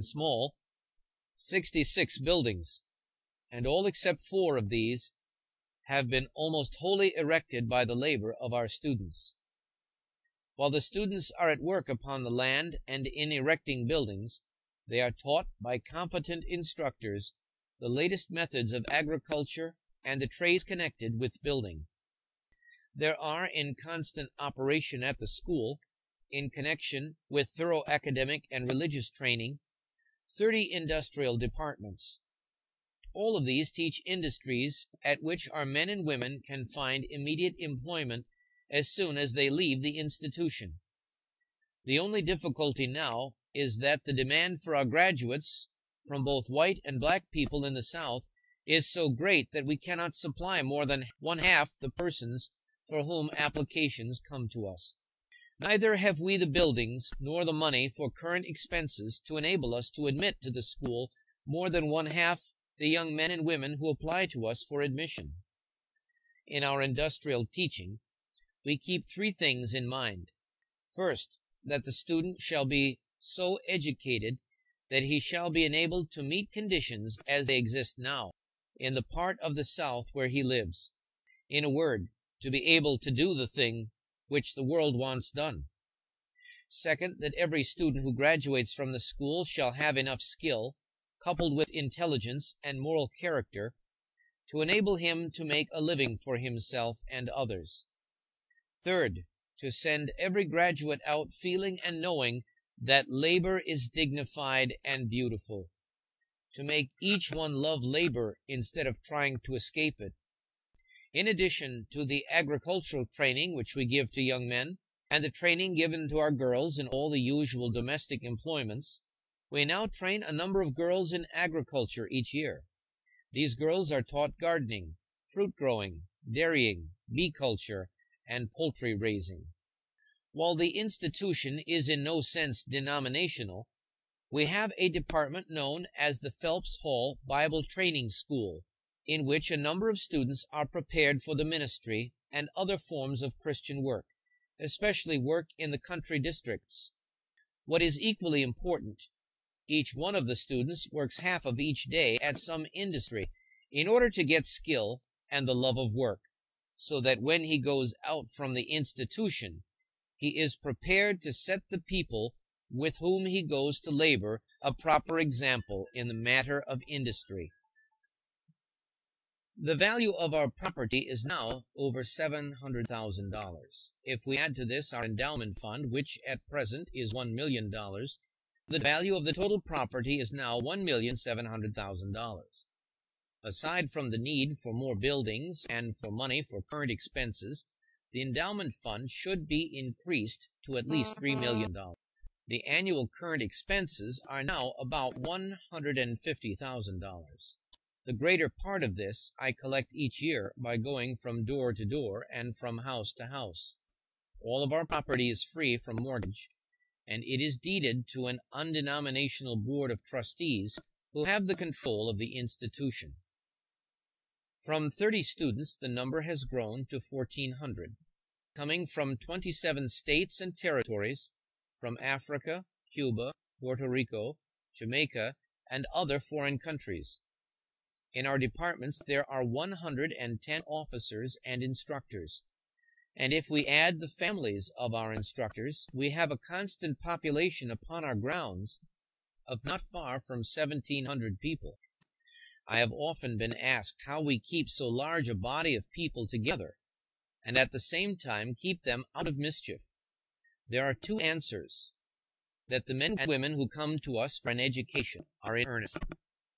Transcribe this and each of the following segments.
small, 66 buildings, and all except 4 of these have been almost wholly erected by the labor of our students. While the students are at work upon the land and in erecting buildings, they are taught by competent instructors the latest methods of agriculture and the trades connected with building. There are in constant operation at the school, in connection with thorough academic and religious training, 30 industrial departments. All of these teach industries at which our men and women can find immediate employment as soon as they leave the institution. The only difficulty now is that the demand for our graduates from both white and black people in the South is so great that we cannot supply more than one half the persons for whom applications come to us. Neither have we the buildings nor the money for current expenses to enable us to admit to the school more than one half the young men and women who apply to us for admission. In our industrial teaching, we keep 3 things in mind. First, that the student shall be so educated that he shall be enabled to meet conditions as they exist now in the part of the South where he lives. In a word, to be able to do the thing which the world wants done. Second, that every student who graduates from the school shall have enough skill, coupled with intelligence and moral character, to enable him to make a living for himself and others. Third, to send every graduate out feeling and knowing that labor is dignified and beautiful, to make each one love labor instead of trying to escape it. In addition to the agricultural training which we give to young men, and the training given to our girls in all the usual domestic employments, we now train a number of girls in agriculture each year. These girls are taught gardening, fruit growing, dairying, bee culture, and poultry raising. While the institution is in no sense denominational, we have a department known as the Phelps Hall Bible Training School, in which a number of students are prepared for the ministry and other forms of Christian work, especially work in the country districts. What is equally important, each one of the students works half of each day at some industry in order to get skill and the love of work, so that when he goes out from the institution, he is prepared to set the people with whom he goes to labor a proper example in the matter of industry. The value of our property is now over $700,000. If we add to this our endowment fund, which at present is $1 million, the value of the total property is now $1,700,000. Aside from the need for more buildings and for money for current expenses, the endowment fund should be increased to at least $3 million. The annual current expenses are now about $150,000. The greater part of this I collect each year by going from door to door and from house to house. All of our property is free from mortgage, and it is deeded to an undenominational board of trustees who have the control of the institution. From 30 students, the number has grown to 1,400, coming from 27 states and territories, from Africa, Cuba, Puerto Rico, Jamaica, and other foreign countries. In our departments, there are 110 officers and instructors, and if we add the families of our instructors, we have a constant population upon our grounds of not far from 1,700 people. I have often been asked how we keep so large a body of people together, and at the same time keep them out of mischief. There are 2 answers: that the men and women who come to us for an education are in earnest,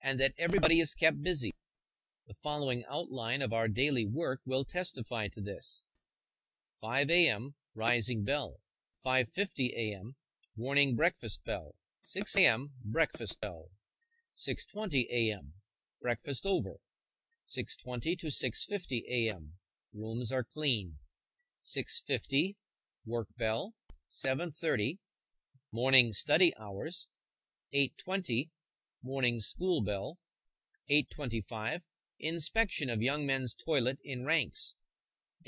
and that everybody is kept busy. The following outline of our daily work will testify to this. 5 a.m., rising bell. 5:50 a.m., morning breakfast bell. 6 a.m., breakfast bell. 6:20 a.m., breakfast over. 6:20 to 6:50 a.m., rooms are clean. 6:50, work bell. 7:30, morning study hours. 8:20, morning school bell. 8:25, inspection of young men's toilet in ranks.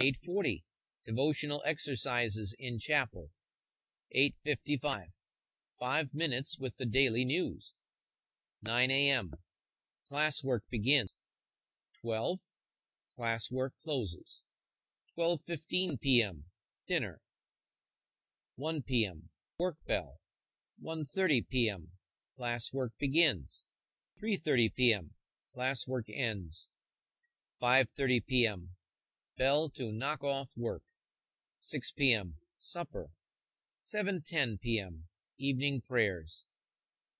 8:40, devotional exercises in chapel. 8:55, 5 minutes with the daily news. 9 a.m. Classwork begins. 12. Classwork closes. 12:15 p.m. Dinner. 1 p.m. Work bell. 1:30 p.m. Classwork begins. 3:30 p.m. Classwork ends. 5:30 p.m. Bell to knock off work. 6 p.m. Supper. 7:10 p.m. Evening prayers.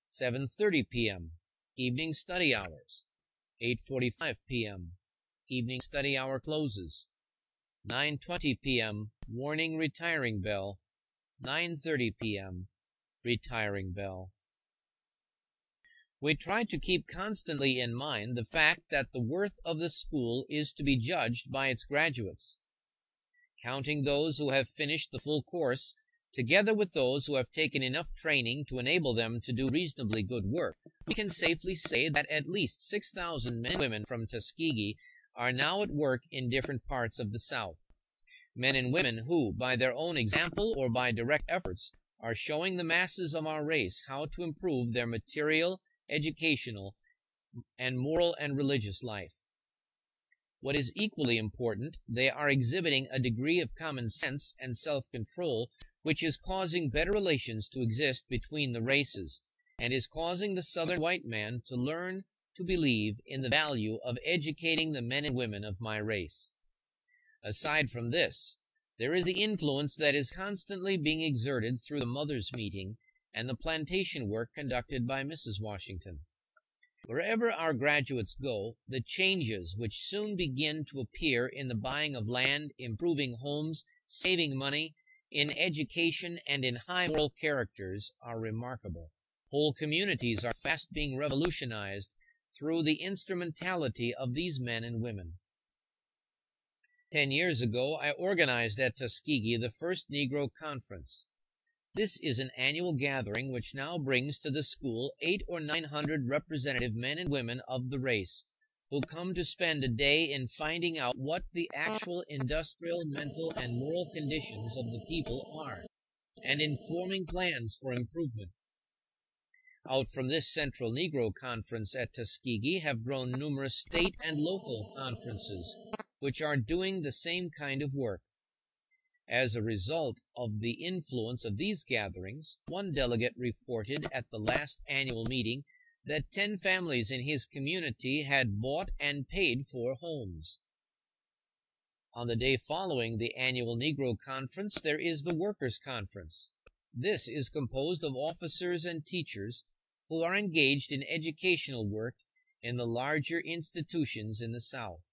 7:30 p.m. Evening study hours. 8:45 p.m. Evening study hour closes. 9:20 p.m. Warning retiring bell. 9:30 p.m. Retiring bell. We try to keep constantly in mind the fact that the worth of the school is to be judged by its graduates. Counting those who have finished the full course, together with those who have taken enough training to enable them to do reasonably good work, we can safely say that at least 6,000 men and women from Tuskegee are now at work in different parts of the South. Men and women who, by their own example or by direct efforts, are showing the masses of our race how to improve their material, educational, and moral and religious life. What is equally important, they are exhibiting a degree of common sense and self-control which is causing better relations to exist between the races, and is causing the Southern white man to learn to believe in the value of educating the men and women of my race. Aside from this, there is the influence that is constantly being exerted through the Mothers' Meeting and the plantation work conducted by Mrs. Washington. Wherever our graduates go, the changes which soon begin to appear in the buying of land, improving homes, saving money, in education, and in high moral characters are remarkable. Whole communities are fast being revolutionized through the instrumentality of these men and women. 10 years ago, I organized at Tuskegee the first Negro Conference. This is an annual gathering which now brings to the school 800 or 900 representative men and women of the race, who come to spend a day in finding out what the actual industrial, mental, and moral conditions of the people are, and in forming plans for improvement. Out from this Central Negro Conference at Tuskegee have grown numerous state and local conferences, which are doing the same kind of work. As a result of the influence of these gatherings, one delegate reported at the last annual meeting that 10 families in his community had bought and paid for homes. On the day following the annual Negro Conference, there is the Workers' Conference. This is composed of officers and teachers who are engaged in educational work in the larger institutions in the South.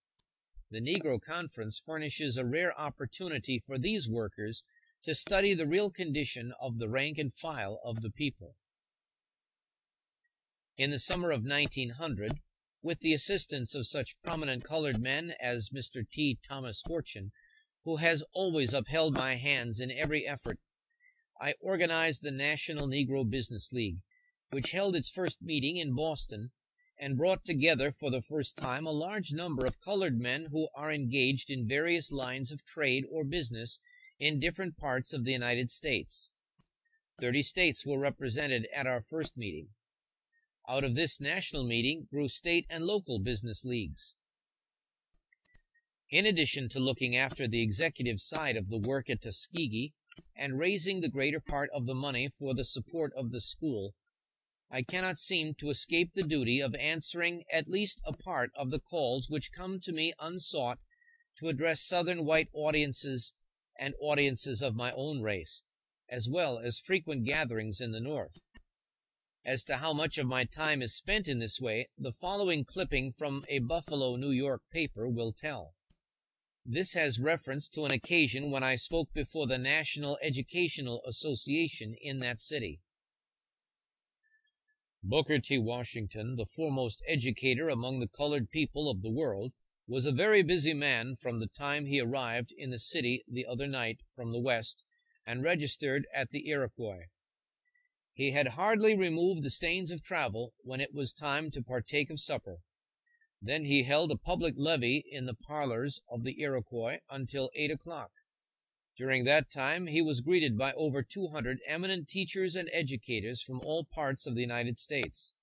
The Negro Conference furnishes a rare opportunity for these workers to study the real condition of the rank and file of the people. In the summer of 1900, with the assistance of such prominent colored men as Mr. T. Thomas Fortune, who has always upheld my hands in every effort, I organized the National Negro Business League, which held its first meeting in Boston, and brought together for the first time a large number of colored men who are engaged in various lines of trade or business in different parts of the United States. 30 states were represented at our first meeting. Out of this national meeting grew state and local business leagues. In addition to looking after the executive side of the work at Tuskegee and raising the greater part of the money for the support of the school, I cannot seem to escape the duty of answering at least a part of the calls which come to me unsought to address Southern white audiences and audiences of my own race, as well as frequent gatherings in the North. As to how much of my time is spent in this way, the following clipping from a Buffalo, New York paper will tell. This has reference to an occasion when I spoke before the National Educational Association in that city. Booker T. Washington, the foremost educator among the colored people of the world, was a very busy man from the time he arrived in the city the other night from the West and registered at the Iroquois. He had hardly removed the stains of travel when it was time to partake of supper. Then he held a public levee in the parlors of the Iroquois until 8 o'clock. During that time, he was greeted by over 200 eminent teachers and educators from all parts of the United States.